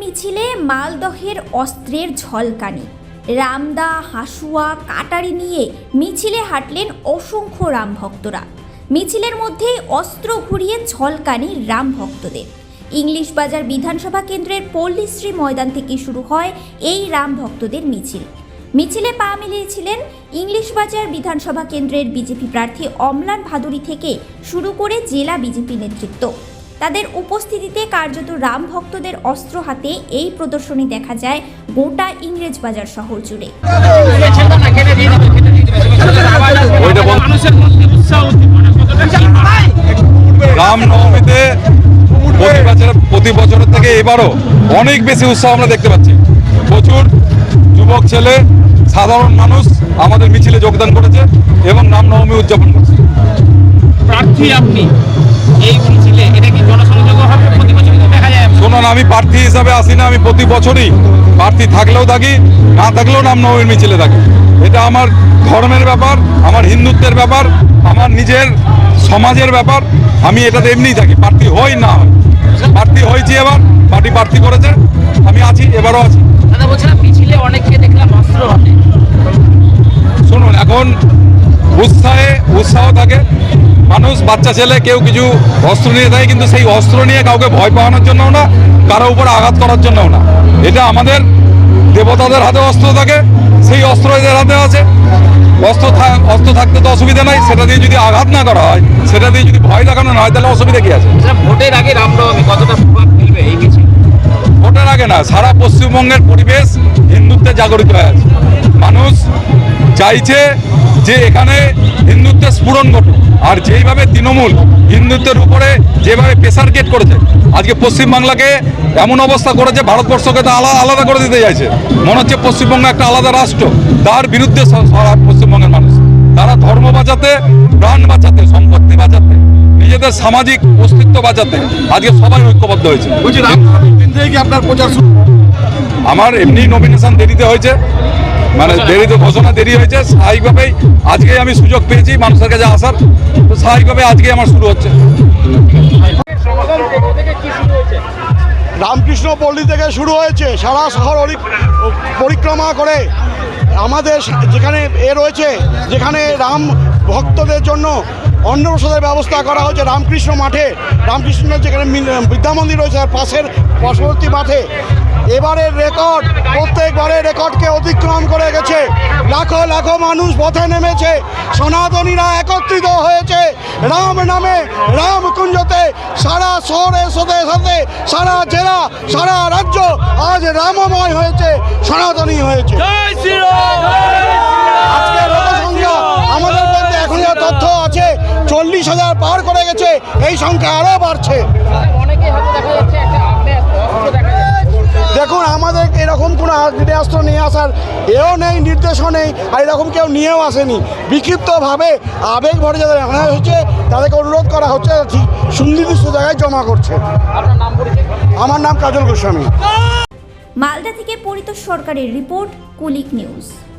মিছিলে মালদহের অস্ত্রের ঝলকানি। রামদা, হাসুয়া, কাটারি নিয়ে মিছিলে হাঁটলেন অসংখ্য রাম ভক্তরা। মিছিলের মধ্যেই অস্ত্র ঘুরিয়ে ঝলকানি রাম ভক্তদের। ইংলিশ বাজার বিধানসভা কেন্দ্রের পল্লীশ্রী ময়দান থেকে শুরু হয় এই রাম ভক্তদের মিছিল। মিছিলে পা মিলিয়েছিলেন ইংলিশ বাজার বিধানসভা কেন্দ্রের বিজেপি প্রার্থী অম্লান ভাদুরী থেকে শুরু করে জেলা বিজেপি নেতৃত্ব। তাদের উপস্থিতিতে কার্যত রাম ভক্তদের অস্ত্র হাতে এই প্রদর্শনী দেখা যায় গোটা ইংরেজ বাজার শহর জুড়ে। রামনবমীতে প্রতি বছরের থেকে এবারও অনেক বেশি উৎসাহ আমরা দেখতে পাচ্ছি। প্রচুর যুবক ছেলে, সাধারণ মানুষ আমাদের মিছিলে যোগদান করেছে এবং রামনবমী উদযাপন করছে। প্রার্থী আপনি এই মিছিলে, এটা কি জনসংযোগ হবে? প্রতি বছর দেখা যায়। শুনুন, আমি প্রার্থী হিসাবে আসি না, আমি প্রতি বছরই প্রার্থী থাকলেও থাকি, না থাকলেও রামনবমীর মিছিলে থাকি। এটা আমার ধর্মের ব্যাপার, আমার হিন্দুত্বের ব্যাপার, আমার নিজের সমাজের ব্যাপার। আমি এটাতে এমনিই থাকি, প্রার্থী হই না হয়। প্রার্থী হয়েছি, এবার পার্টি প্রার্থী করেছে, আমি আছি, এবারও আছি। দাদা বলছিলাম, মিছিলে অনেককে দেখলাম অস্ত্র হাতে। শুনুন, এখন উৎসাহ থাকে, মানুষ, বাচ্চা ছেলে কেউ কিছু অস্ত্র নিয়ে থাকে, কিন্তু সেই অস্ত্র নিয়ে কাউকে ভয় পাওয়ানোর জন্যও না, কারো উপর আঘাত করার জন্যও না। এটা আমাদের দেবতাদের হাতে অস্ত্র থাকে, সেই অস্ত্র এদের হাতে আছে। অস্ত্র থাকতে তো অসুবিধা নাই, সেটা দিয়ে যদি আঘাত না করা হয়, সেটা দিয়ে যদি ভয় দেখানো না হয়, তাহলে অসুবিধা কি আছে? ভোটের আগে রামনবমী কতটা প্রভাব ফেলবে এই মিছিল? ভোটের আগে না, সারা পশ্চিমবঙ্গের পরিবেশ হিন্দুত্বে জাগরিত হয়ে আছে। মানুষ চাইছে যে এখানে হিন্দুত্বের স্ফুরণ ঘটুক। আর যেইভাবে তৃণমূল হিন্দুত্বের উপরে যেভাবে প্রেসার ক্রিয়েট করেছে, আজকে পশ্চিমবাংলাকে এমন অবস্থা করেছে, ভারতবর্ষকে তো আলাদা করে দিতে চাইছে। মনে হচ্ছে পশ্চিমবঙ্গ একটা আলাদা রাষ্ট্র। তার বিরুদ্ধে সারা পশ্চিমবঙ্গের মানুষ, তারা ধর্ম বাঁচাতে, প্রাণ বাঁচাতে, সম্পত্তি বাঁচাতে, নিজেদের সামাজিক অস্তিত্ব বাঁচাতে আজকে সবাই ঐক্যবদ্ধ হয়েছে। আপনার প্রচার আমার এমনি নমিনেশন দেরিতে হয়েছে, মানে ঘোষণা দেরি হয়েছে। স্বাভাবিকভাবেই আজকে আমি সুযোগ পেয়েছি মানুষের কাছে আসার, তো স্বাভাবিকভাবে আজকে আমার শুরু হচ্ছে। রামকৃষ্ণ পল্লী থেকে শুরু হয়েছে, সারা শহর পরিক্রমা করে আমাদের যেখানে রয়েছে, যেখানে রাম ভক্তদের জন্য অন্নপ্রসাদের ব্যবস্থা করা হয়েছে রামকৃষ্ণ মাঠে। রামকৃষ্ণের যেখানে বিদ্যা মন্দির রয়েছে তার পার্শ্ববর্তী মাঠে। এবারের রেকর্ড, প্রত্যেকবারের রেকর্ডকে অতিক্রম করে গেছে। লাখো লাখো মানুষ পথে নেমেছে, সনাতনীরা একত্রিত হয়েছে রাম নামে, রামকুঞ্জতে। সারা শহরের সাথে সাথে সারা জেলা, সারা রাজ্য আজ রামময় হয়েছে, সনাতনী হয়েছে। আজকে লোকসংখ্যা আমাদের মধ্যে এখন যা তথ্য আছে 40,000 পার করে গেছে, এই সংখ্যা আরও বাড়ছে। দেখুন, আমাদের এরকম কোনো আগ্নেয়াস্ত্র নিয়ে আসার এও নেই, নির্দেশও নেই, আর এরকম কেউ নিয়েও আসেনি। বিক্ষিপ্তভাবে আবেগ ভরে যাদের আনা হয়েছে তাদেরকে অনুরোধ করা হচ্ছে সুনির্দিষ্ট জায়গায় জমা করছে। আমার নাম কাজল গোস্বামী। মালদা থেকে পরিতোষ সরকারের রিপোর্ট, কুলিক নিউজ।